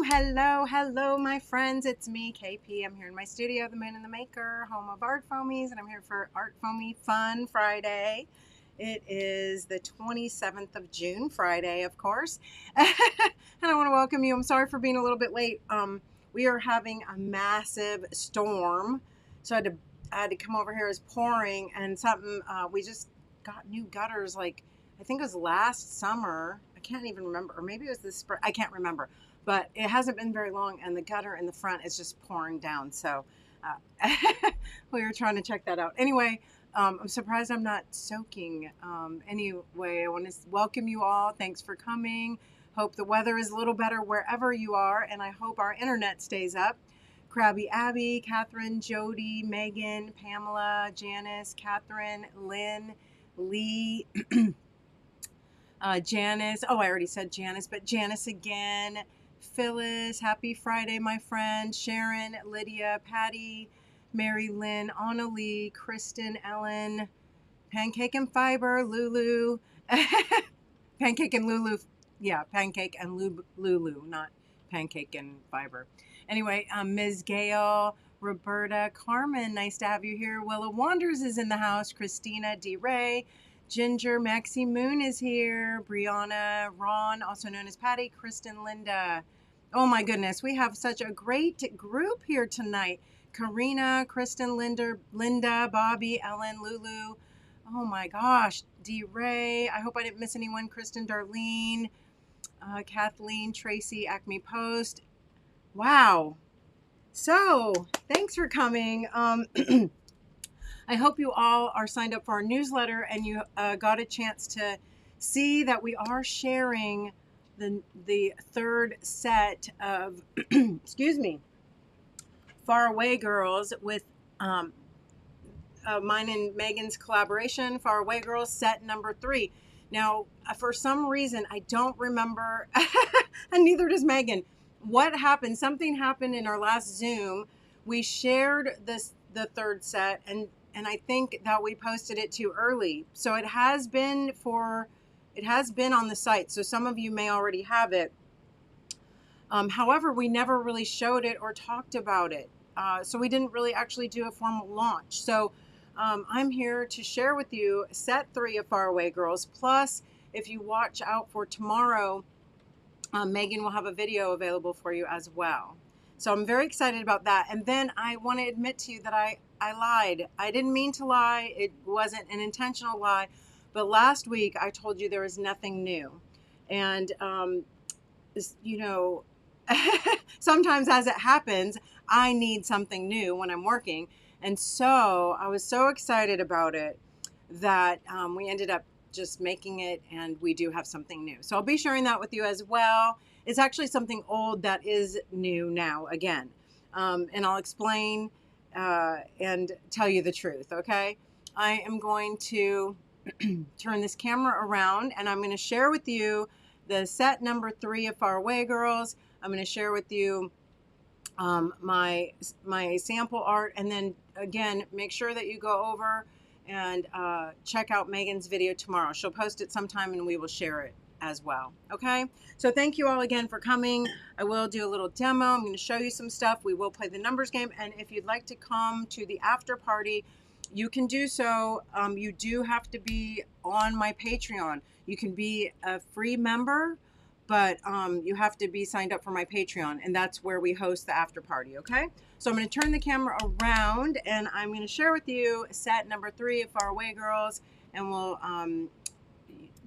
Hello, my friends. It's me, Kae Pea. I'm here in my studio, the Moon and the Maker, home of ArtFoamies, and I'm here for ArtFoamies Fun Friday. It is the 27th of June, Friday, of course. And I want to welcome you. I'm sorry for being a little bit late. We are having a massive storm, so I had to come over here. It's pouring, and we just got new gutters. Like I think it was last summer. I can't even remember, or maybe it was this spring. I can't remember. But it hasn't been very long, and the gutter in the front is just pouring down. So we were trying to check that out. Anyway, I'm surprised I'm not soaking. Anyway, I want to welcome you all. Thanks for coming. Hope the weather is a little better wherever you are, and I hope our internet stays up. Krabby Abby, Catherine, Jody, Megan, Pamela, Janice, Catherine, Lynn, Lee, Janice. Oh, I already said Janice, but Janice again. Phyllis, happy Friday, my friend. Sharon, Lydia, Patty, Mary Lynn, Annalie, Kristen, Ellen, Pancake and Fiber, Lulu, Pancake and Lulu. Yeah, Pancake and Lulu, not Pancake and Fiber. Anyway, Ms. Gail, Roberta, Carmen, nice to have you here. Willa Wanders is in the house. Christina, D. Ray, Ginger, Maxie Moon is here. Brianna, Ron, also known as Patty, Kristen, Linda. Oh my goodness, we have such a great group here tonight. Karina, Kristen, Linda, Bobby, Ellen, Lulu. Oh my gosh, D. Ray. I hope I didn't miss anyone. Kristen, Darlene, Kathleen, Tracy, Acme Post. Wow. So, thanks for coming. I hope you all are signed up for our newsletter and you got a chance to see that we are sharing the third set of, excuse me, Far Away Girls with mine and Megan's collaboration, Far Away Girls, set number 3. Now, for some reason, I don't remember, and neither does Megan, what happened. Something happened in our last Zoom. We shared the third set, and I think that we posted it too early. So it has been on the site. So some of you may already have it. However, we never really showed it or talked about it. So we didn't really actually do a formal launch. So I'm here to share with you set 3 of Far Away Girls. Plus, if you watch out for tomorrow, Megan will have a video available for you as well. So I'm very excited about that. And then I want to admit to you that I lied. I didn't mean to lie. It wasn't an intentional lie. But last week I told you there was nothing new. And, you know, sometimes as it happens, I need something new when I'm working. And so I was so excited about it that we ended up just making it, and we do have something new. So I'll be sharing that with you as well. It's actually something old that is new now again. And I'll explain and tell you the truth, okay? I am going to turn this camera around, and I'm going to share with you the set number 3 of Far Away Girls. I'm going to share with you my sample art, and then again, make sure that you go over and check out Megan's video tomorrow. She'll post it sometime and we will share it as well. Okay, so thank you all again for coming. I will do a little demo. I'm going to show you some stuff. We will play the numbers game, and if you'd like to come to the after party, you can do so. You do have to be on my Patreon. You can be a free member, but you have to be signed up for my Patreon, and that's where we host the after party, okay? So I'm going to turn the camera around, and I'm going to share with you set number 3 of Far Away Girls, and we'll,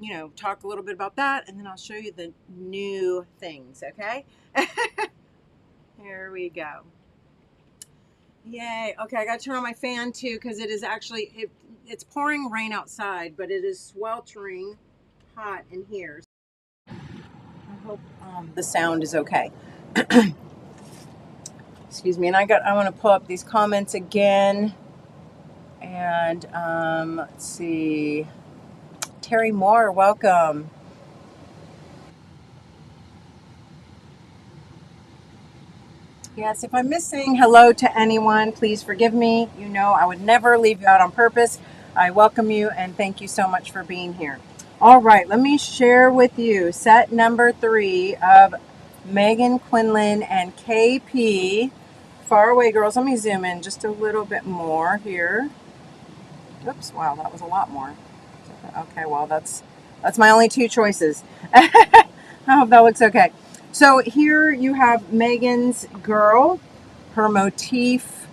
you know, talk a little bit about that, and then I'll show you the new things, okay? Here we go. Yay. Okay, I got to turn on my fan, too, because it is actually, it's pouring rain outside, but it is sweltering hot in here. I hope the sound is okay. Excuse me. And I want to pull up these comments again. And let's see. Terry Moore, welcome. Yes, if I'm missing hello to anyone, please forgive me. You know I would never leave you out on purpose. I welcome you and thank you so much for being here. All right, let me share with you set number 3 of Megan Quinlan and Kae Pea. Far Away Girls. Let me zoom in just a little bit more here. Oops, wow, that was a lot more. Okay, well, that's my only two choices. I hope that looks okay. So here you have Megan's girl, her motif,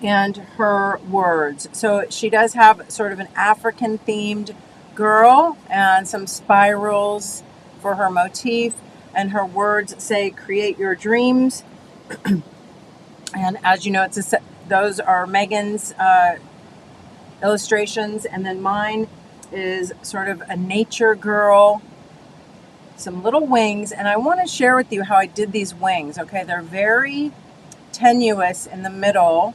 and her words. So she does have sort of an African themed girl and some spirals for her motif, and her words say create your dreams. And as you know, those are Megan's illustrations, and then mine is sort of a nature girl, some little wings, and I want to share with you how I did these wings. Okay, they're very tenuous in the middle.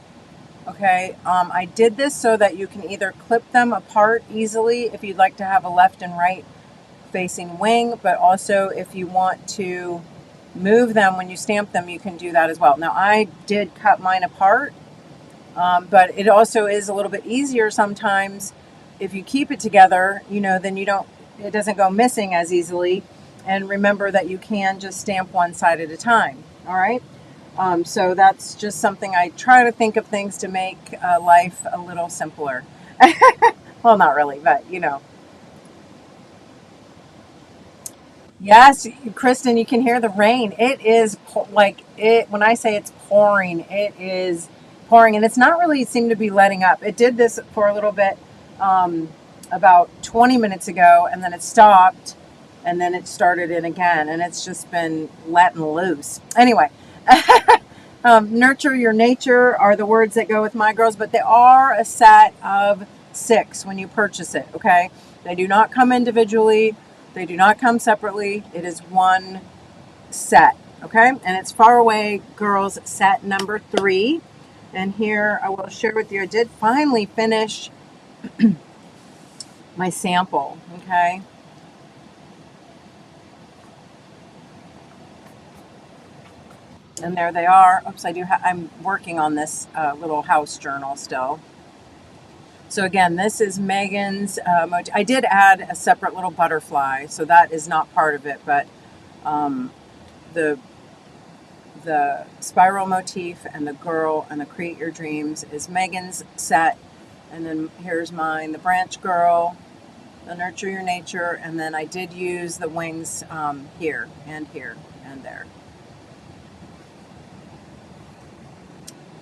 Okay, I did this so that you can either clip them apart easily if you'd like to have a left and right facing wing, but also if you want to move them when you stamp them, you can do that as well. Now I did cut mine apart, but it also is a little bit easier sometimes if you keep it together, you know, then it doesn't go missing as easily. And remember that you can just stamp one side at a time. All right. So that's just something I try to think of things to make life a little simpler. Well, not really, but you know. Yes, Kristen, you can hear the rain. It is like it when I say it's pouring, it is pouring, and it's not really seemed to be letting up. It did this for a little bit, about 20 minutes ago, and then it stopped, and then it started in again, and it's just been letting loose. Anyway, nurture your nature are the words that go with my girls, but they are a set of 6 when you purchase it. Okay, they do not come individually. They do not come separately. It is one set, okay? And it's Far Away Girls set number 3. And here I will share with you, I did finally finish my sample, okay? And there they are. Oops, I'm working on this little house journal still. So again, this is Megan's motif. I did add a separate little butterfly, so that is not part of it, but the spiral motif and the girl and the Create Your Dreams is Megan's set. And then here's mine, the branch girl, the Nurture Your Nature, and then I did use the wings here and there.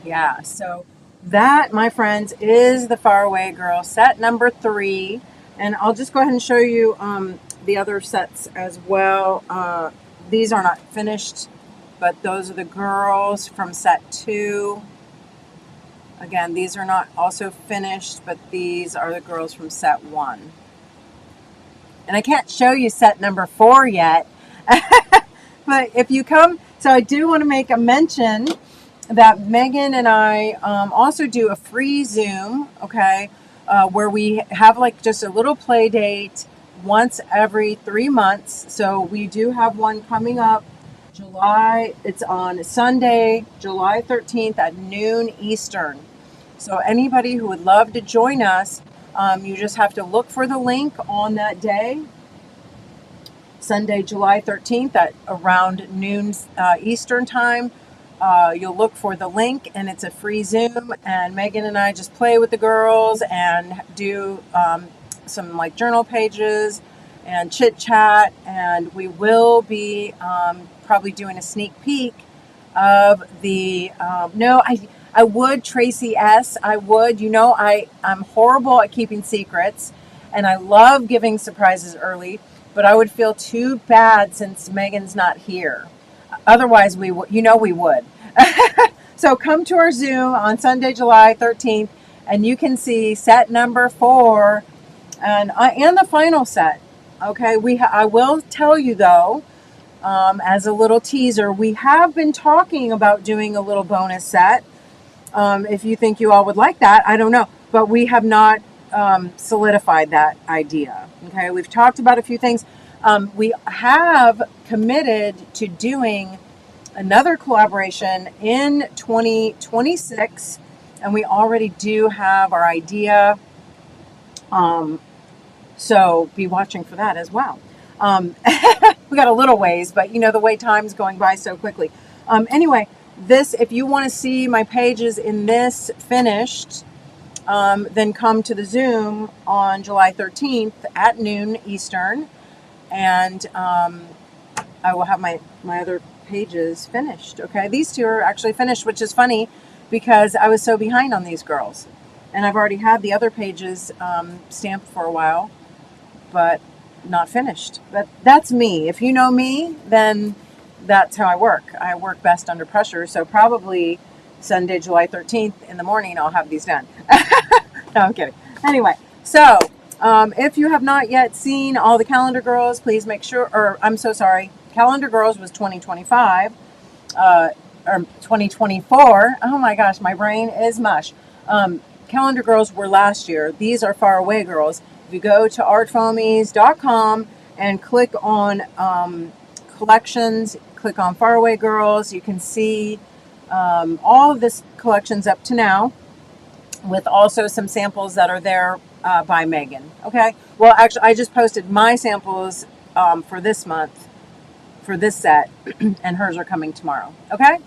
Yeah, so that, my friends, is the Far Away Girl set number 3. And I'll just go ahead and show you the other sets as well. These are not finished, but those are the girls from set 2. Again, these are not also finished, but these are the girls from set 1. And I can't show you set number 4 yet. But if you come, so I do want to make a mention that Megan and I also do a free Zoom, okay, where we have like just a little play date once every 3 months. So we do have one coming up it's on Sunday, July 13th at noon Eastern. So anybody who would love to join us, you just have to look for the link on that day, Sunday, July 13th at around noon Eastern time. You'll look for the link, and it's a free Zoom, and Megan and I just play with the girls and do some like journal pages and chit chat, and we will be probably doing a sneak peek of the I would, Tracy S. I would, you know, I'm horrible at keeping secrets, and I love giving surprises early, but I would feel too bad since Megan's not here. Otherwise, we would. So come to our Zoom on Sunday, July 13th, and you can see set number 4 and the final set. Okay, I will tell you though, as a little teaser, we have been talking about doing a little bonus set. If you think you all would like that, I don't know, but we have not solidified that idea. Okay, we've talked about a few things. We have committed to doing another collaboration in 2026, and we already do have our idea. So be watching for that as well. We got a little ways, but you know, the way time's going by so quickly. Anyway, this, if you want to see my pages in this finished, then come to the Zoom on July 13th at noon Eastern, and I will have my other pages finished. Okay, these two are actually finished, which is funny because I was so behind on these girls, and I've already had the other pages stamped for a while, but not finished. But that's me. If you know me, then that's how I work. I work best under pressure. So probably Sunday, July 13th in the morning, I'll have these done. No, I'm kidding. Anyway, so if you have not yet seen all the Calendar Girls, please make sure, or I'm so sorry, Calendar Girls was 2025, or 2024. Oh my gosh, my brain is mush. Calendar Girls were last year. These are Far Away Girls. If you go to artfoamies.com and click on collections, click on Far Away Girls, you can see all of this collections up to now, with also some samples that are there by Megan. Okay. Well, actually, I just posted my samples for this month, for this set, and hers are coming tomorrow. Okay.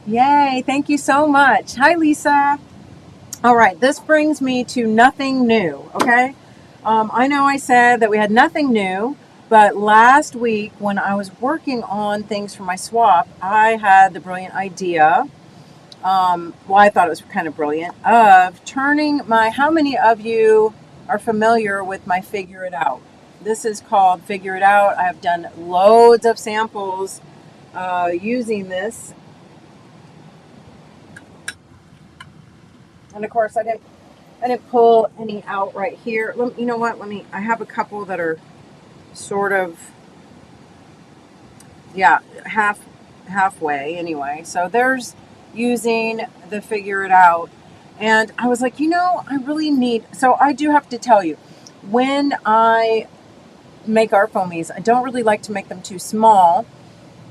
Yay. Thank you so much. Hi, Lisa. All right. This brings me to nothing new. Okay. I know I said that we had nothing new, but last week when I was working on things for my swap, I had the brilliant idea, well, I thought it was kind of brilliant, of turning my, how many of you are familiar with my Figure It Out? This is called Figure It Out. I have done loads of samples using this. And of course, I didn't pull any out right here. You know what? I have a couple that are sort of, yeah, halfway anyway. So there's using the Figure It Out. And I was like, you know, I really need, so I do have to tell you, when I make ArtFoamies, I don't really like to make them too small.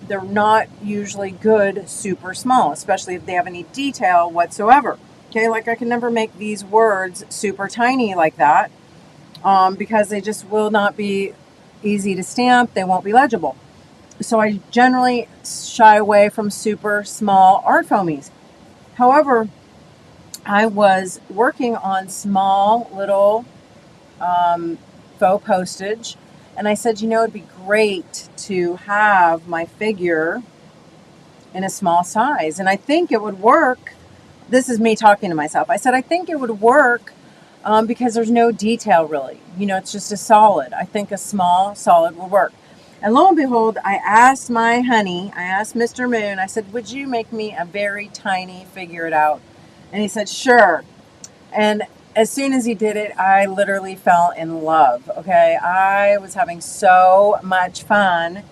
They're not usually good super small, especially if they have any detail whatsoever. Okay, like I can never make these words super tiny like that because they just will not be easy to stamp. They won't be legible. So I generally shy away from super small ArtFoamies. However, I was working on small little faux postage, and I said, you know, it'd be great to have my figure in a small size. And I think it would work. This is me talking to myself. I said, I think it would work because there's no detail really. You know, it's just a solid. I think a small solid will work. And lo and behold, I asked my honey, I asked Mr. Moon, I said, would you make me a very tiny Figure It Out? And he said, sure. And as soon as he did it, I literally fell in love. Okay. I was having so much fun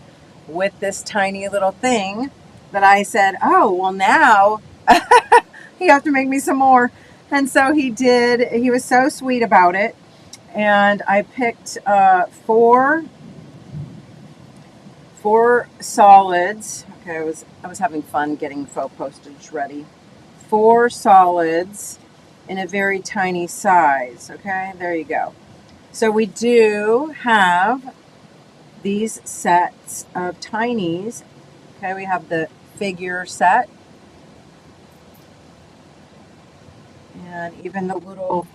with this tiny little thing that I said, oh, well now you have to make me some more. And so he did. He was so sweet about it. And I picked four solids. Okay, I was having fun getting faux postage ready. 4 solids in a very tiny size. Okay, there you go. So we do have these sets of tinies. Okay, we have the figure set. And even the little,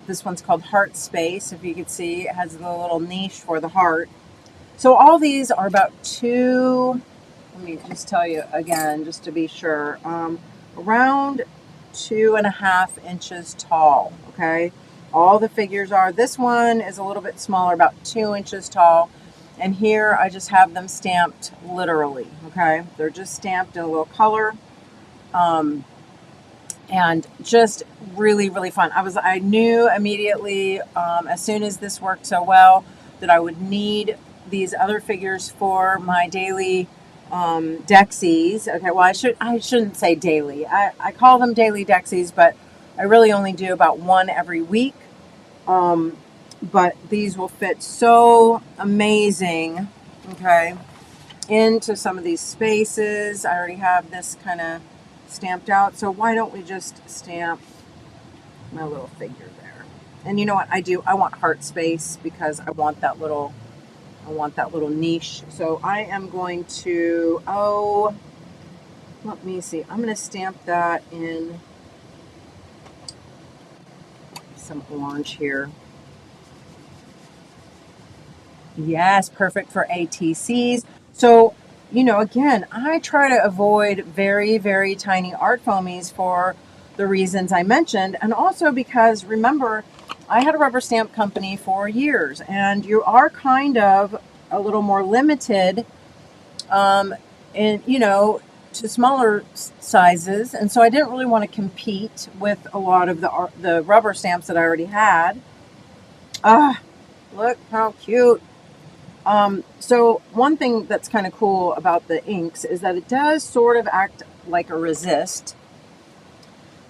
this one's called Heart Space. If you could see, it has the little niche for the heart. So all these are about let me just tell you again, just to be sure, around 2.5 inches tall, okay? All the figures are. This one is a little bit smaller, about 2 inches tall. And here I just have them stamped literally, okay? They're just stamped in a little color. And just really, really fun. I knew immediately, as soon as this worked so well, that I would need these other figures for my daily Dexies. Okay, well, I shouldn't say daily. I call them daily Dexies, but I really only do about one every week. But these will fit so amazing, okay, into some of these spaces. I already have this kind of stamped out, so why don't we just stamp my little figure there? And you know what I do? I want heart space because I want that little niche. So I am going to, oh, let me see. I'm going to stamp that in some orange here. Yes, perfect for ATCs. So, you know, again, I try to avoid very, very tiny art foamies for the reasons I mentioned. And also because, remember, I had a rubber stamp company for years, and you are kind of a little more limited in, you know, to smaller sizes. And so I didn't really want to compete with a lot of the rubber stamps that I already had. Ah, look how cute. So one thing that's kind of cool about the inks is that it does sort of act like a resist.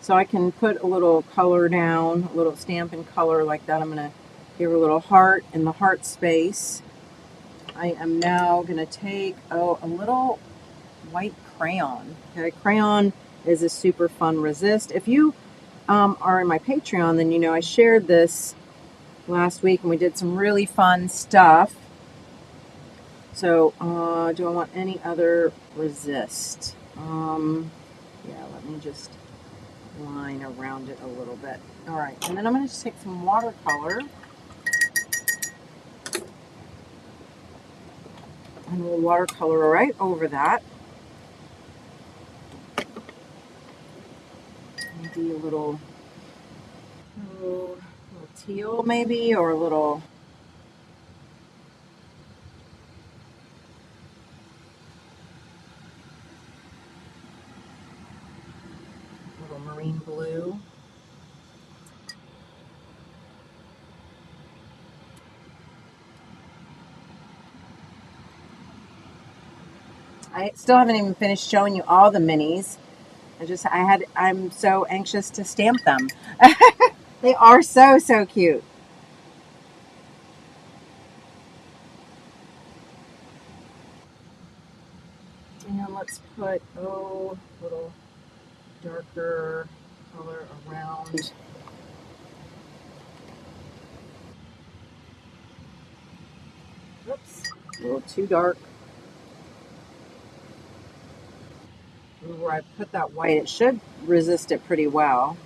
So I can put a little color down, a little stamp in color like that. I'm going to give her a little heart in the heart space. I am now going to take, a little white crayon. Okay, crayon is a super fun resist. If you are in my Patreon, then you know I shared this last week and we did some really fun stuff. So, do I want any other resist? Yeah, let me just line around it a little bit. All right, and then I'm going to just take some watercolor and we'll watercolor right over that. Maybe a little teal maybe, or a little marine blue. I still haven't even finished showing you all the minis. I'm so anxious to stamp them. They are so, so cute. And then let's put, a little darker color around. Oops, a little too dark. Where I put that white, it should resist it pretty well.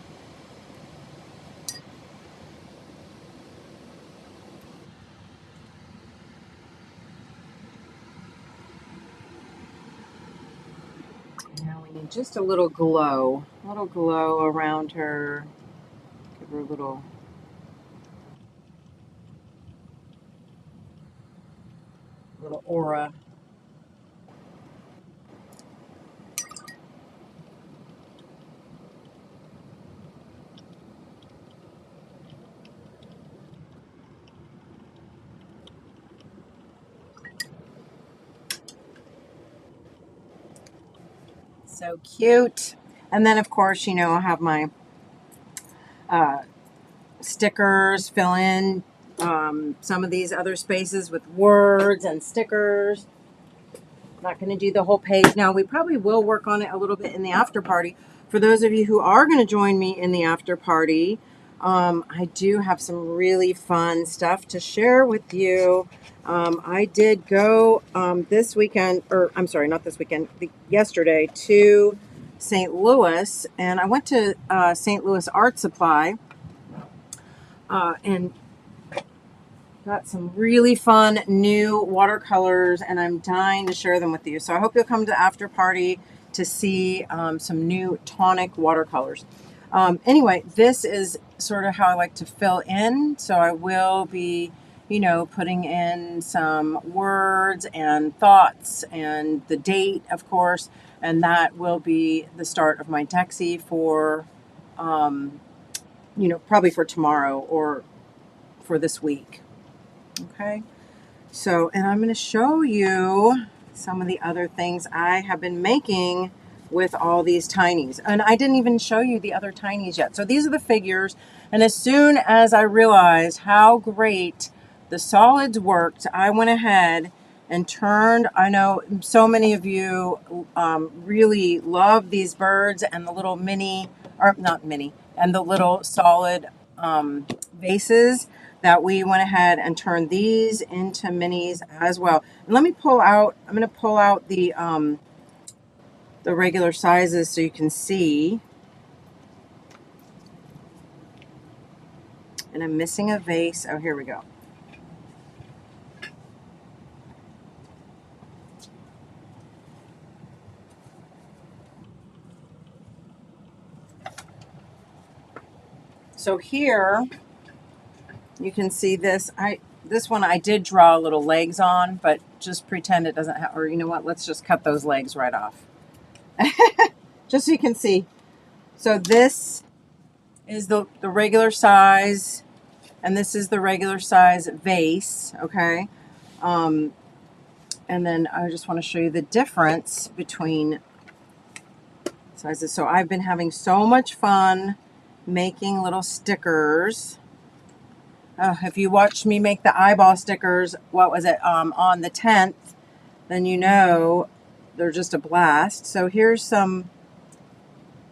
Now we need just a little glow around her. Give her a little aura. So cute. And then, of course, you know, I'll have my stickers, fill in some of these other spaces with words and stickers. Not going to do the whole page now. We probably will work on it a little bit in the after party. For those of you who are going to join me in the after party, I do have some really fun stuff to share with you. I did go this weekend, or I'm sorry, not this weekend, yesterday to St. Louis, and I went to St. Louis Art Supply and got some really fun new watercolors, and I'm dying to share them with you. So I hope you'll come to the after party to see some new tonic watercolors. Anyway, this is sort of how I like to fill in. So I will be, you know, putting in some words and thoughts and the date, of course, and that will be the start of my Dexy for, you know, probably for tomorrow or for this week. Okay, so, and I'm going to show you some of the other things I have been making with all these tinies. And I didn't even show you the other tinies yet. So these are the figures. And as soon as I realized how great the solids worked, I went ahead and turned, I know so many of you really love these birds and the little mini, or not mini, and the little solid vases that we went ahead and turned these into minis as well. And let me pull out, I'm going to pull out the regular sizes so you can see. And I'm missing a vase. Oh, here we go. So here you can see this. This one I did draw little legs on, but just pretend it doesn't have, or you know what, let's just cut those legs right off. Just so you can see. So this is the regular size, and this is the regular size vase, okay? And then I just want to show you the difference between sizes. So I've been having so much fun making little stickers. If you watched me make the eyeball stickers, what was it, on the 10th, then you know they're just a blast. So here's some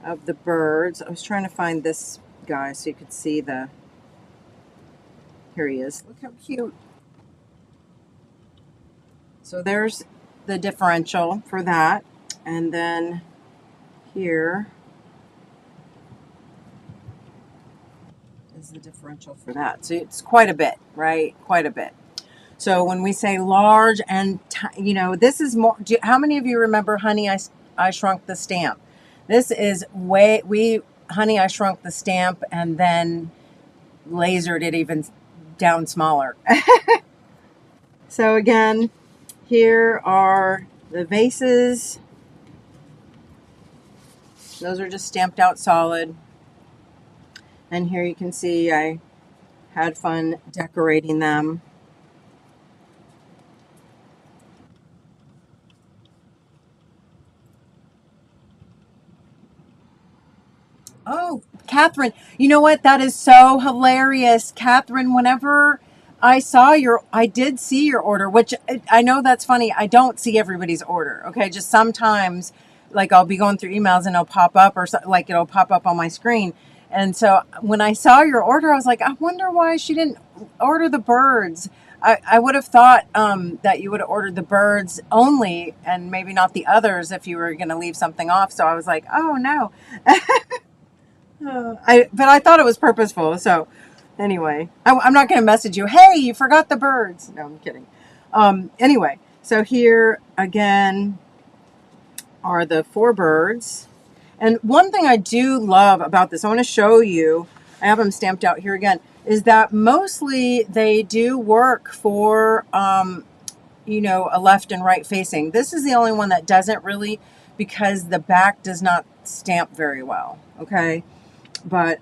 of the birds. I was trying to find this guy so you could see the, here he is. Look how cute. So there's the differential for that. And then here is the differential for that. So it's quite a bit, right? Quite a bit. So when we say large and, you know, this is more, how many of you remember Honey, I Shrunk the Stamp? This is Honey, I Shrunk the Stamp and then lasered it even down smaller. So again, here are the vases. Those are just stamped out solid. And here you can see I had fun decorating them. Oh, Catherine, you know what? That is so hilarious. Catherine, whenever I did see your order, which I know that's funny. I don't see everybody's order. Okay. Just sometimes like I'll be going through emails and it'll pop up or like it'll pop up on my screen. And so when I saw your order, I was like, I wonder why she didn't order the birds. I would have thought that you would have ordered the birds only and maybe not the others if you were going to leave something off. So I was like, oh no. But I thought it was purposeful. So anyway, I'm not going to message you, hey, you forgot the birds. No, I'm kidding. Anyway, so here again are the 4 birds. And one thing I do love about this, I want to show you, I have them stamped out here again, is that mostly they do work for, you know, a left and right facing. This is the only one that doesn't really, because the back does not stamp very well, okay? But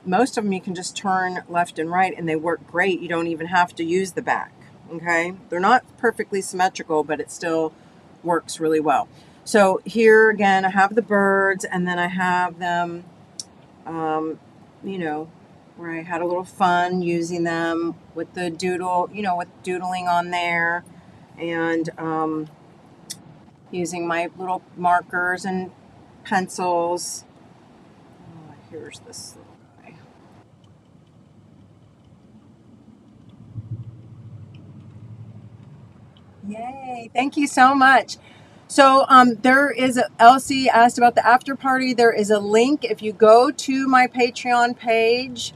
most of them you can just turn left and right and they work great. You don't even have to use the back, okay? They're not perfectly symmetrical, but it still works really well. So here again, I have the birds and then I have them, you know, where I had a little fun using them with the doodle, you know, with doodling on there and using my little markers and pencils. Oh, here's this little guy. Yay, thank you so much. So there is Elsie asked about the after party. There is a link if you go to my Patreon page.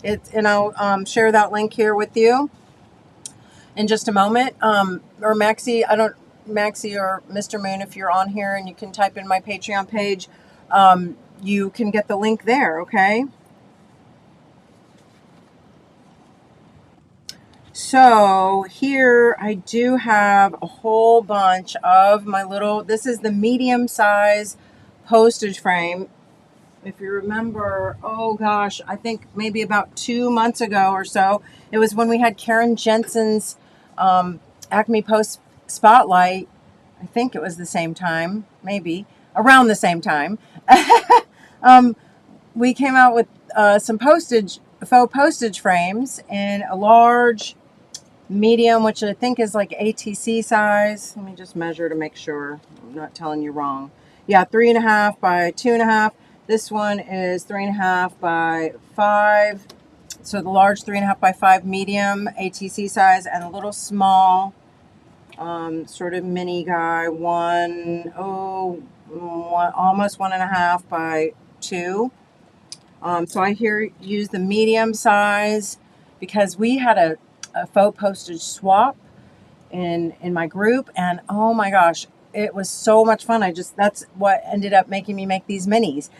And I'll share that link here with you in just a moment. Or Maxie or Mr. Moon, if you're on here and you can type in my Patreon page, you can get the link there, okay? So here I do have a whole bunch of my little, this is the medium size postage frame. If you remember, oh gosh, I think maybe about 2 months ago or so, it was when we had Karen Jensen's Acme Post Spotlight. I think it was the same time, maybe around the same time. We came out with some faux postage frames in a large, medium, which I think is like ATC size. Let me just measure to make sure I'm not telling you wrong. Yeah, 3.5 by 2.5. This one is 3.5 by 5. so the large 3.5 by 5 medium ATC size, and a little small sort of mini guy, almost 1.5 by 2. So I here use the medium size because we had a faux postage swap in my group, and oh my gosh, it was so much fun. That's what ended up making me make these minis.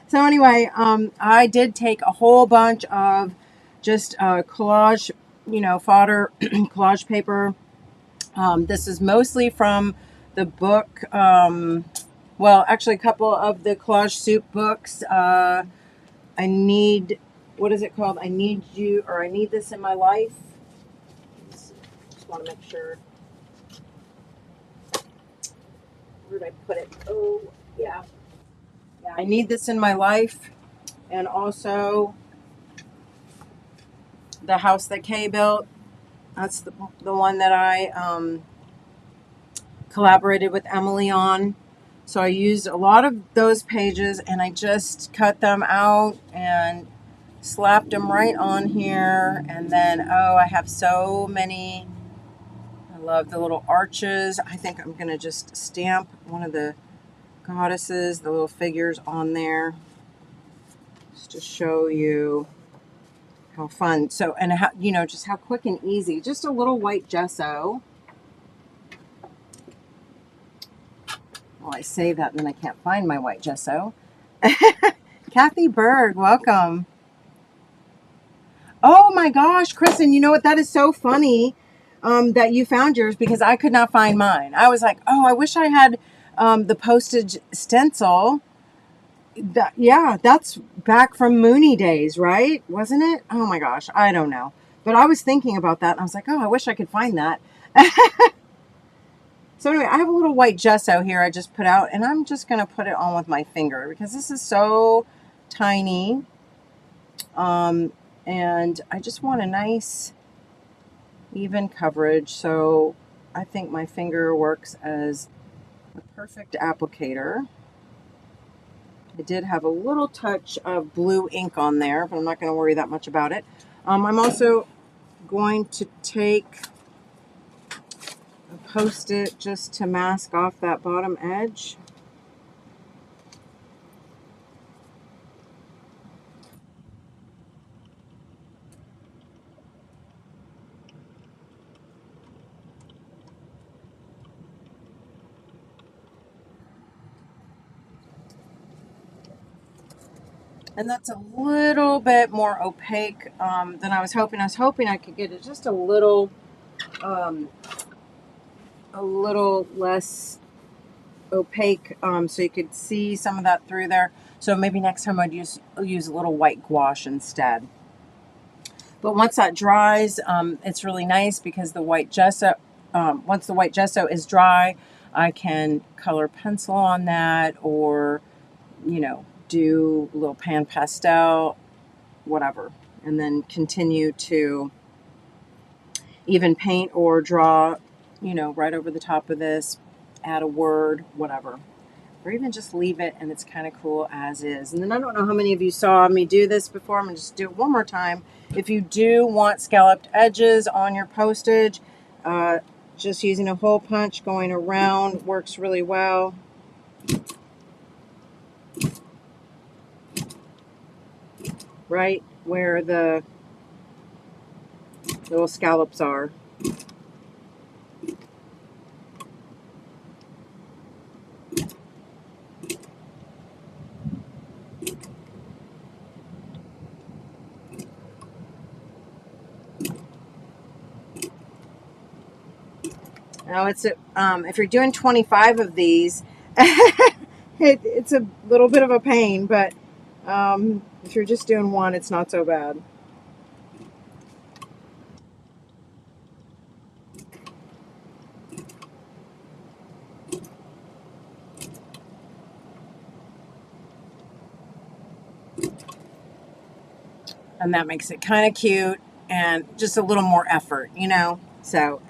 So anyway, I did take a whole bunch of just collage, fodder collage paper. This is mostly from the book, well, actually a couple of the collage soup books. I need, what is it called? I Need You, or I Need This in My Life. Just want to make sure. Where did I put it? Oh, yeah. I Need This in My Life. And also The House That Kae Built. That's the one that I collaborated with Emily on. So I used a lot of those pages, and I just cut them out and slapped them right on here. And then, oh, I have so many. I love the little arches. I think I'm going to just stamp one of the goddesses, the little figures on there, just to show you how fun. So, and how, just how quick and easy. Just a little white gesso. Well, I say that and then I can't find my white gesso. Kathy Berg, welcome. Oh my gosh, Kristen, you know what? That is so funny that you found yours, because I could not find mine. I was like, oh, I wish I had the postage stencil. Yeah, that's back from Mooney days, right? Wasn't it? Oh my gosh, I don't know. But I was thinking about that, and I was like, oh, I wish I could find that. So anyway, I have a little white gesso here I just put out, and I'm just going to put it on with my finger because this is so tiny. And I just want a nice even coverage, so I think my finger works as a perfect applicator. I did have a little touch of blue ink on there, but I'm not going to worry that much about it. I'm also going to take a Post-it just to mask off that bottom edge. And that's a little bit more opaque than I was hoping. I was hoping I could get it just a little less opaque, so you could see some of that through there. So maybe next time I'd use a little white gouache instead. But once that dries, it's really nice because the white gesso, once the white gesso is dry, I can color pencil on that, or do a little pan pastel, whatever, and then continue to even paint or draw, right over the top of this, add a word, whatever, or even just leave it and it's kind of cool as is. And then I don't know how many of you saw me do this before. I'm going to just do it one more time. If you do want scalloped edges on your postage, just using a hole punch going around works really well. Right where the little scallops are. Now if you're doing 25 of these, it's a little bit of a pain, but if you're just doing one, it's not so bad. And that makes it kind of cute and just a little more effort, so.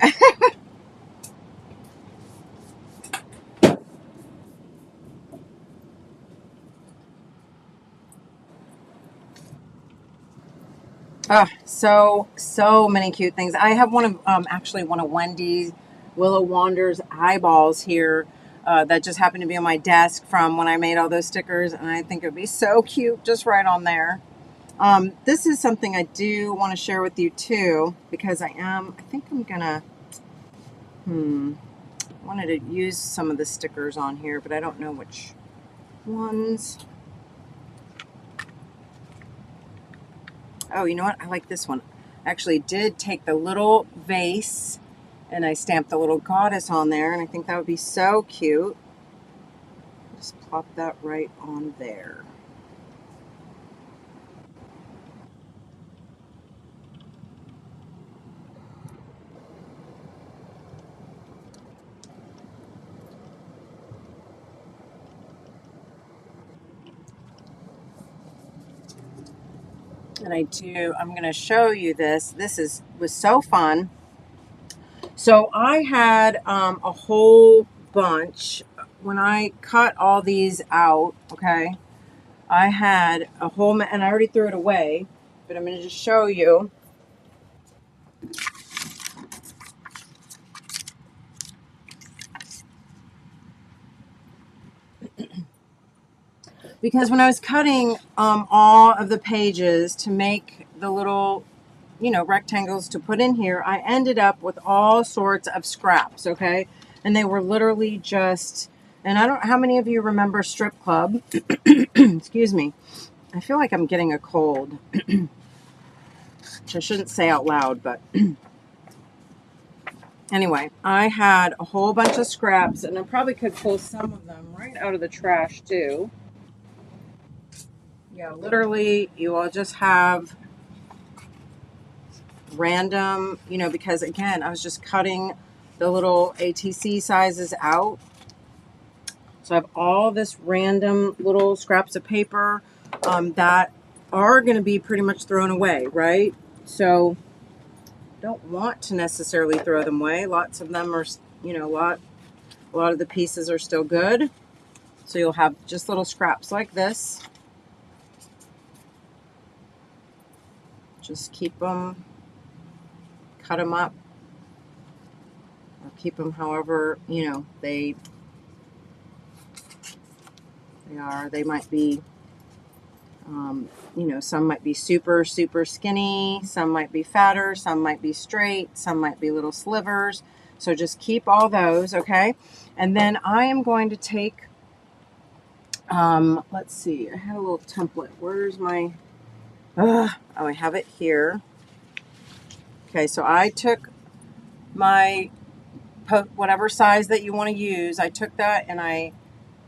Oh, so many cute things. I have one of actually one of Wendy's Willow Wander's eyeballs here that just happened to be on my desk from when I made all those stickers, and I think it would be so cute just right on there. This is something I do want to share with you too, because I think I'm gonna, wanted to use some of the stickers on here, but I don't know which ones. Oh, you know what? I like this one. I actually did take the little vase and I stamped the little goddess on there, and I think that would be so cute. Just plop that right on there. And I'm going to show you this. Was so fun. So I had a whole bunch. When I cut all these out, okay, I had a whole, and I already threw it away, but I'm going to just show you. Because when I was cutting all of the pages to make the little, rectangles to put in here, I ended up with all sorts of scraps, okay? And they were literally just, and I don't know how many of you remember Strip Club. Excuse me. I feel like I'm getting a cold, which I shouldn't say out loud, but anyway, I had a whole bunch of scraps, and I probably could pull some of them right out of the trash too. Yeah, literally, you will just have random, because again, I was just cutting the little ATC sizes out. So I have all this random little scraps of paper that are going to be pretty much thrown away, right? So don't want to necessarily throw them away. Lots of them are, a lot of the pieces are still good. So you'll have just little scraps like this. Just keep them, cut them up, or keep them however, they are. They might be, some might be super, super skinny. Some might be fatter. Some might be straight. Some might be little slivers. So just keep all those, okay? And then I am going to take, let's see. I had a little template. Where's my, oh, I have it here. Okay, so I took my, whatever size that you want to use, I took that and I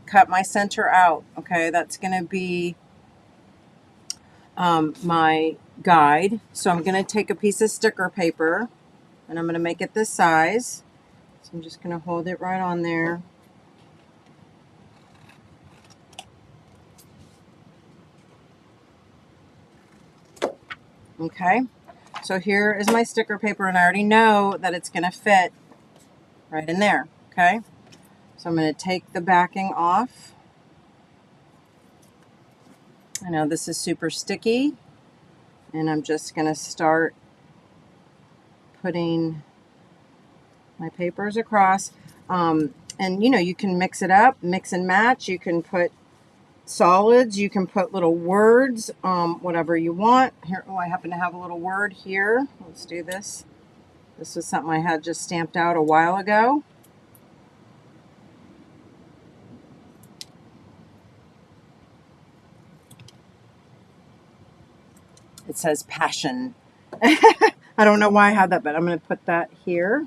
cut my center out. Okay, that's going to be my guide. So I'm going to take a piece of sticker paper and I'm going to make it this size. So I'm just going to hold it right on there. Okay, so here is my sticker paper, and I already know that it's going to fit right in there. Okay, so I'm going to take the backing off. I know this is super sticky, and I'm just going to start putting my papers across. And you can mix it up, mix and match. You can put solids, you can put little words, whatever you want. Here, I happen to have a little word here. Let's do this. This was something I had just stamped out a while ago. It says passion. I don't know why I had that, but I'm going to put that here.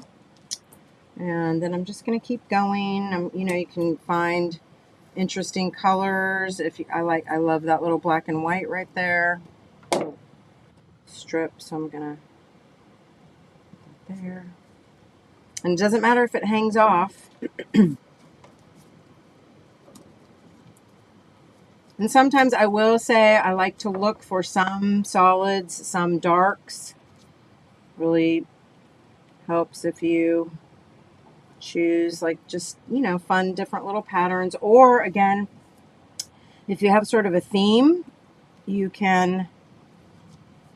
And then I'm just going to keep going. You can find interesting colors. I love that little black and white right there. Strip, so I'm going to put there. And it doesn't matter if it hangs off. And sometimes I will say I like to look for some solids, some darks. Really helps if you choose like just, fun different little patterns. Or again, if you have sort of a theme, you can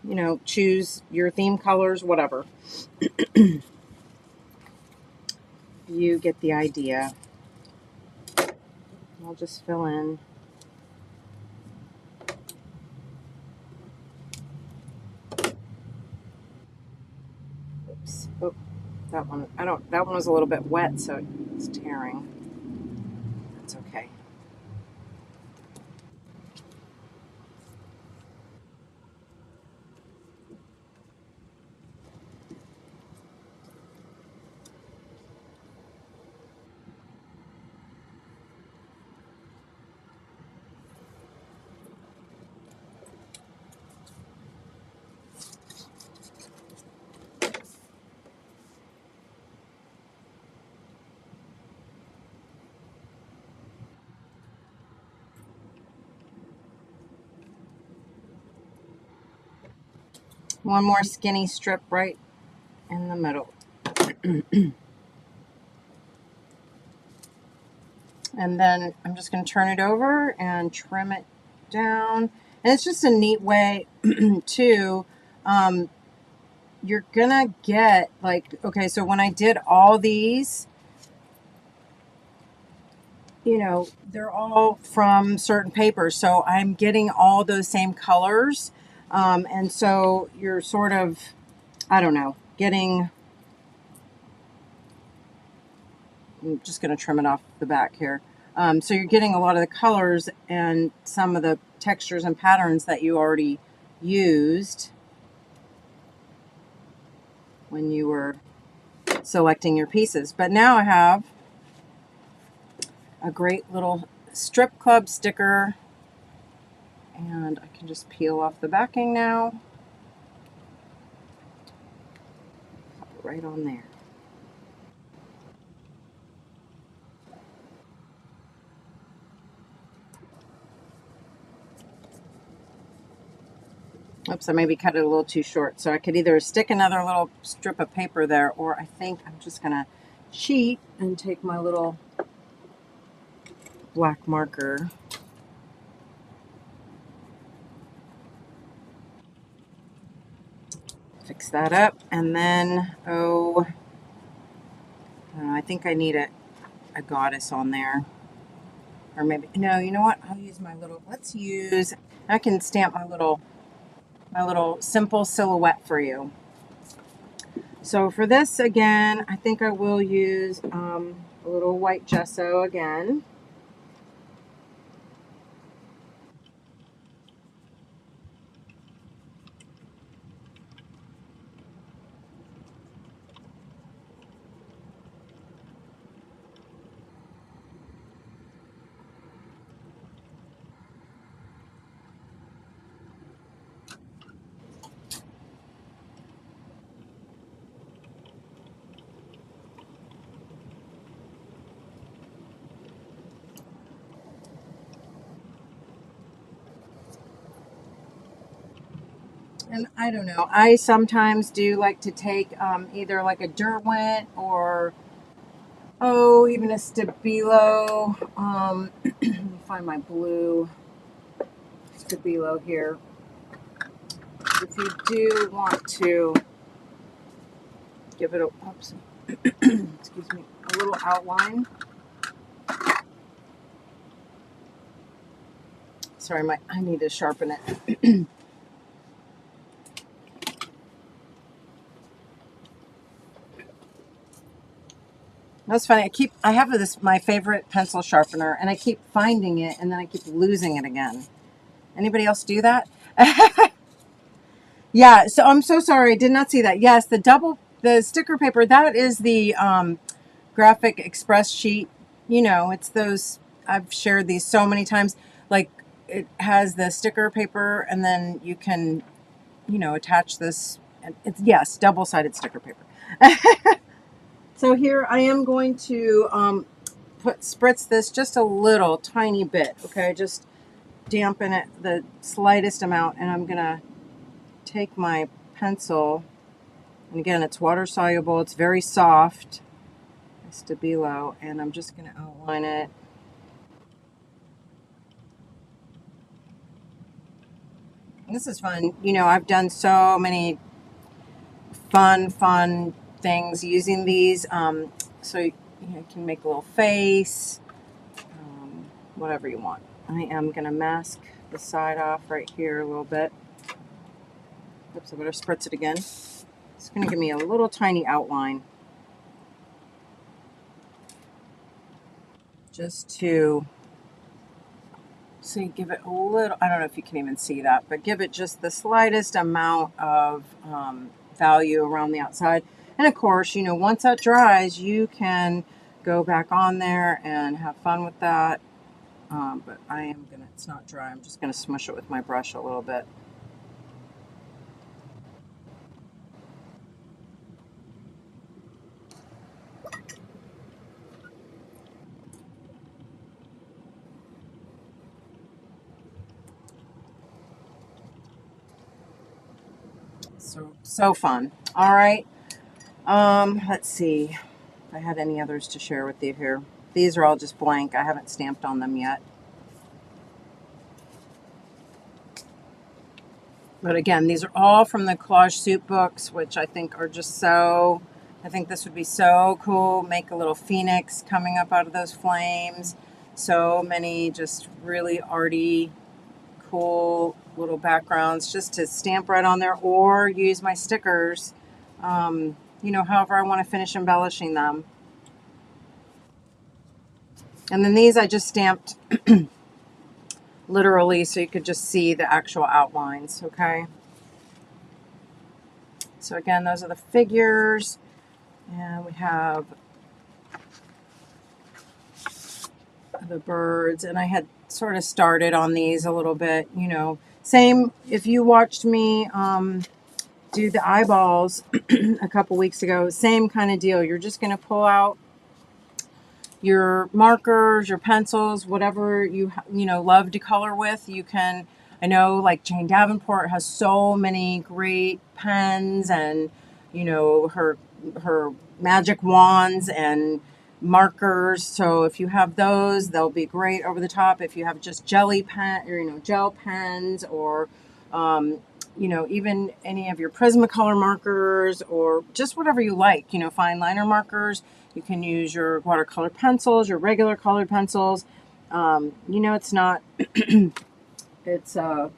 you know, choose your theme colors, whatever. You get the idea. I'll just fill in. Oops. Oh, that one. That one was a little bit wet, so it's tearing. That's okay. One more skinny strip right in the middle. And then I'm just going to turn it over and trim it down. And it's just a neat way to, you're going to get like, okay, so when I did all these, you know, they're all from certain papers. So I'm getting all those same colors. And so you're sort of, I don't know, getting, I'm just going to trim it off the back here. So you're getting a lot of the colors and some of the textures and patterns that you already used when you were selecting your pieces. But now I have a great little strip club sticker, and I can just peel off the backing now. Pop it right on there. Oops, I maybe cut it a little too short. So I could either stick another little strip of paper there, or I think I'm just going to cheat and take my little black marker. Fix that up, and then, I think I need a goddess on there. Or maybe, no, you know what? I'll use my little, I can stamp my little simple silhouette for you. So for this, again, I think I will use a little white gesso again. And I don't know, I sometimes do like to take either like a Derwent or, even a Stabilo. Let me find my blue Stabilo here. If you do want to give it excuse me, a little outline. Sorry, I need to sharpen it. That's funny. I have my favorite pencil sharpener, and I keep finding it, and then I keep losing it again. Anybody else do that? Yeah. So I'm so sorry. I did not see that. Yes, the sticker paper. That is the Graphic Express sheet. You know, it's those. I've shared these so many times. Like, it has the sticker paper, and then you can, attach this. It's, yes, double-sided sticker paper. So here I am going to spritz this just a little tiny bit, okay? Just dampen it the slightest amount, and I'm gonna take my pencil, and again, it's water soluble, it's very soft, Stabilo, and I'm just gonna outline it. This is fun. You know, I've done so many fun things using these. So you can make a little face, whatever you want. I am going to mask the side off right here a little bit. Oops, I better spritz it again. It's going to give me a little tiny outline. Just to, so you give it a little, I don't know if you can even see that, but give it just the slightest amount of value around the outside. And of course, you know, once that dries, you can go back on there and have fun with that. But I am going to, it's not dry, I'm just going to smush it with my brush a little bit. So fun. All right. Let's see if I had any others to share with you here. These are all just blank. I haven't stamped on them yet. But again, these are all from the collage soup books, which I think are just so, I think this would be so cool. Make a little phoenix coming up out of those flames. So many just really arty, cool little backgrounds just to stamp right on there, or use my stickers, you know, however I want to finish embellishing them. And then these I just stamped literally so you could just see the actual outlines, okay? So again, those are the figures, and we have the birds, and I had sort of started on these a little bit, you know, same if you watched me do the eyeballs a couple weeks ago, same kind of deal. You're just going to pull out your markers, your pencils, whatever you know love to color with. You can, I know like Jane Davenport has so many great pens, and you know her magic wands and markers. So if you have those, they'll be great over the top. If you have just jelly pen, or you know, gel pens, or you know, even any of your Prismacolor markers, or just whatever you like, you know, fine liner markers. You can use your watercolor pencils, your regular colored pencils. You know, it's not, it's, what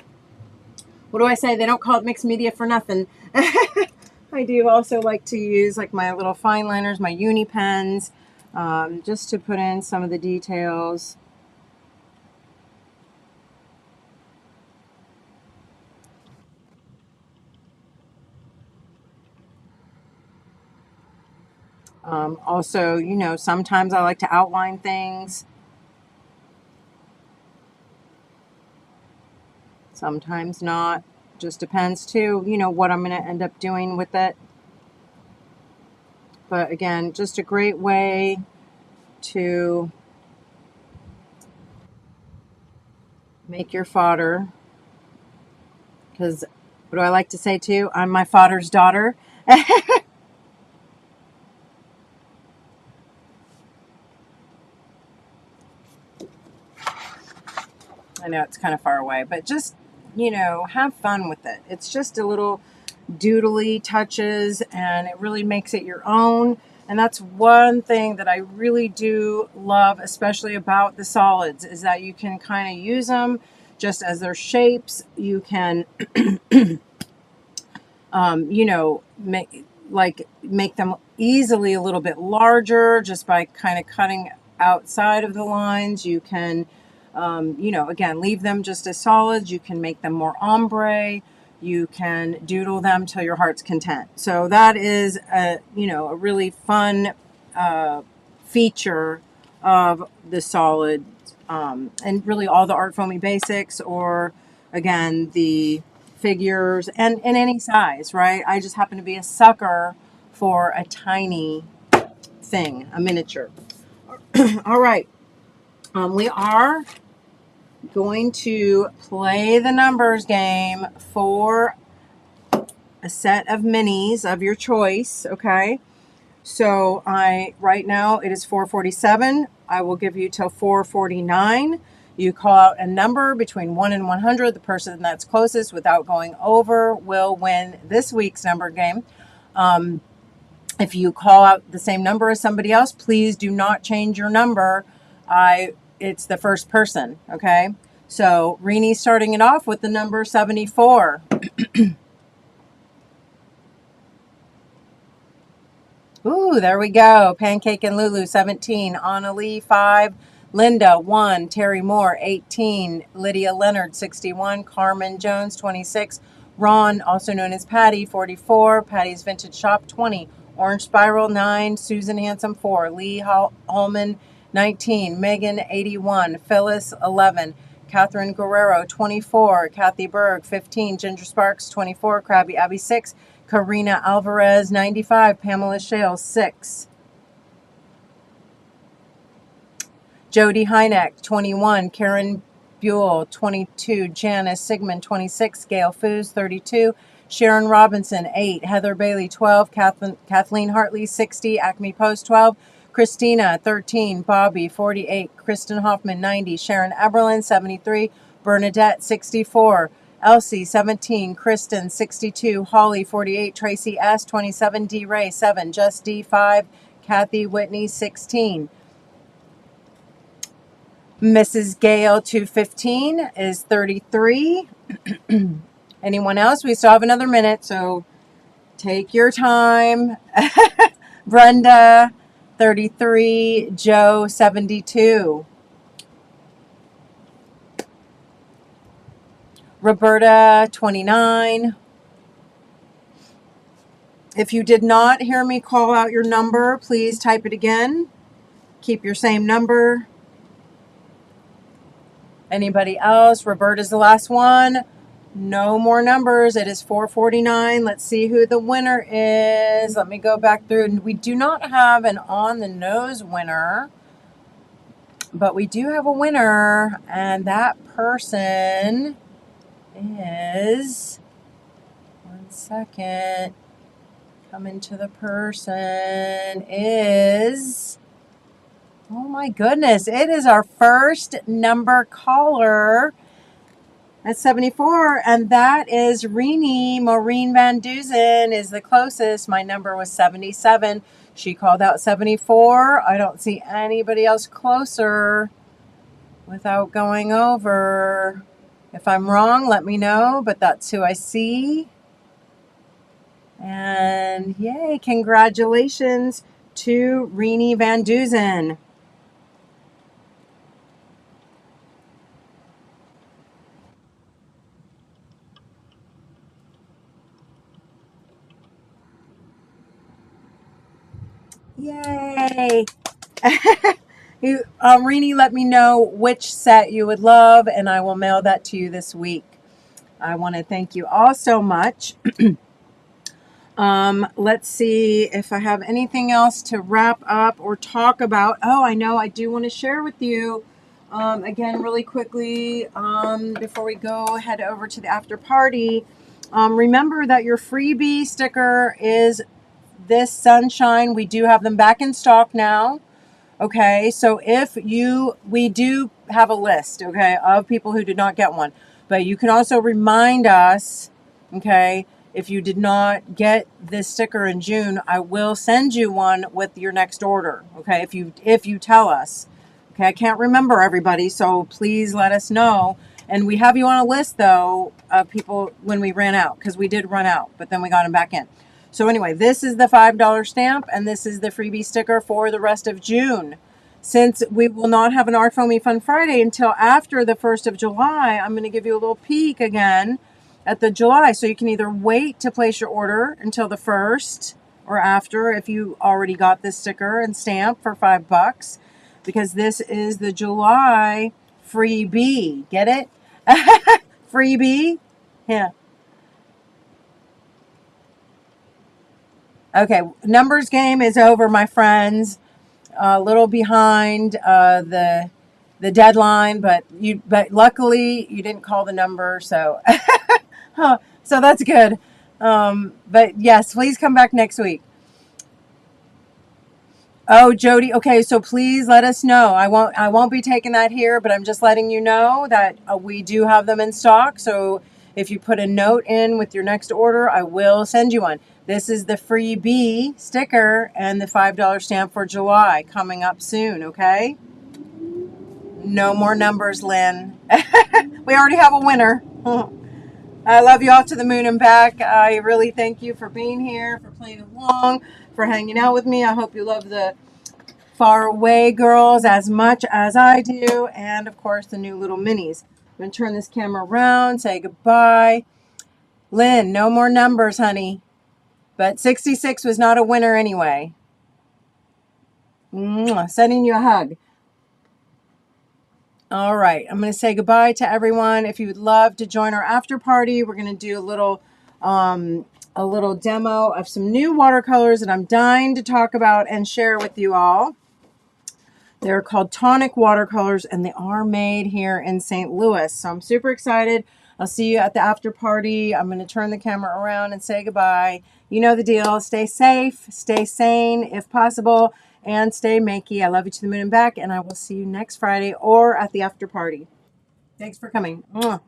do I say? They don't call it mixed media for nothing. I do also like to use like my little fine liners, my uni pens, just to put in some of the details. Also, you know, sometimes I like to outline things. Sometimes not. Just depends too, you know, what I'm going to end up doing with it. But again, just a great way to make your fodder. Because what do I like to say too? I'm my fodder's daughter. I know it's kind of far away, but just, you know, have fun with it. It's just a little doodly touches, and it really makes it your own. And that's one thing that I really do love, especially about the solids, is that you can kind of use them just as their shapes. You can, you know, make them easily a little bit larger just by kind of cutting outside of the lines. You can, you know, again, leave them just as solids. You can make them more ombre. You can doodle them till your heart's content. So that is a, you know, a really fun feature of the solid, and really all the ArtFoamy basics, or again the figures, and in any size, right? I just happen to be a sucker for a tiny thing, a miniature. All right, we are going to play the numbers game for a set of minis of your choice, okay? So right now it is 4:47. I will give you till 4:49. You call out a number between 1 and 100. The person that's closest without going over will win this week's number game. If you call out the same number as somebody else, please do not change your number. It's the first person, okay? So Reenie's starting it off with the number 74. Ooh, there we go. Pancake and Lulu, 17. Annalie, 5. Linda, 1. Terry Moore, 18. Lydia Leonard, 61. Carmen Jones, 26. Ron, also known as Patty, 44. Patty's Vintage Shop, 20. Orange Spiral, 9. Susan Handsome, 4. Lee Hallman, 19. Megan, 81. Phyllis, 11. Catherine Guerrero, 24. Kathy Berg, 15. Ginger Sparks, 24. Krabby Abby, 6. Karina Alvarez, 95. Pamela Shale, 6. Jody Hynek, 21. Karen Buell, 22. Janice Sigmund, 26. Gail Foos, 32. Sharon Robinson, 8. Heather Bailey, 12. Kathleen Hartley, 60. Acme Post, 12. Christina, 13. Bobby, 48. Kristen Hoffman, 90. Sharon Eberlin, 73. Bernadette, 64. Elsie, 17. Kristen, 62. Holly, 48. Tracy S., 27. D. Ray, 7. Just D, 5. Kathy Whitney, 16. Mrs. Gale, 215, is 33. Anyone else? We still have another minute, so take your time. Brenda, 33. Joe, 72. Roberta, 29. If you did not hear me call out your number, please type it again. Keep your same number. Anybody else? Roberta's the last one. No more numbers. It is 4:49. Let's see who the winner is. Let me go back through. We do not have an on-the-nose winner, but we do have a winner, and that person is, one second, coming to the person, is, oh my goodness, it is our first number caller at 74, and that is Reenie. Maureen Van Duzen is the closest. My number was 77. She called out 74. I don't see anybody else closer without going over. If I'm wrong, let me know, but that's who I see. And yay, congratulations to Reenie Van Duzen. Yay! Reenie, let me know which set you would love, and I will mail that to you this week. I want to thank you all so much. Let's see if I have anything else to wrap up or talk about. Oh, I know I do want to share with you, again, really quickly, before we go head over to the after party. Remember that your freebie sticker is this sunshine. We do have them back in stock now. Okay, so we do have a list, okay, of people who did not get one, but you can also remind us, okay, if you did not get this sticker in June, I will send you one with your next order, okay, if you tell us. Okay, I can't remember everybody, so please let us know. And we have you on a list, though, of people when we ran out, because we did run out, but then we got them back in. So anyway, this is the $5 stamp, and this is the freebie sticker for the rest of June. Since we will not have an ArtFoamies Fun Friday until after the 1st of July, I'm going to give you a little peek again at the July. So you can either wait to place your order until the 1st or after if you already got this sticker and stamp for $5, because this is the July freebie. Get it? Freebie? Yeah. Okay, numbers game is over, my friends. A little behind the deadline, but luckily you didn't call the number, so so that's good. But yes, please come back next week. Oh, Jody. Okay, so please let us know. I won't be taking that here, but I'm just letting you know that we do have them in stock. So if you put a note in with your next order, I will send you one. This is the freebie sticker and the $5 stamp for July coming up soon, okay? No more numbers, Lynn. We already have a winner. I love you all to the moon and back. I really thank you for being here, for playing along, for hanging out with me. I hope you love the Far Away girls as much as I do, and of course the new little minis. I'm going to turn this camera around, say goodbye. Lynn, no more numbers, honey. But 66 was not a winner anyway. Mwah, sending you a hug. All right, I'm going to say goodbye to everyone. If you would love to join our after party, we're going to do a little demo of some new watercolors that I'm dying to talk about and share with you all. They're called tonic watercolors, and they are made here in St. Louis. So I'm super excited. I'll see you at the after party. I'm going to turn the camera around and say goodbye. You know the deal. Stay safe, stay sane if possible, and stay makey. I love you to the moon and back, and I will see you next Friday or at the after party. Thanks for coming. Mwah.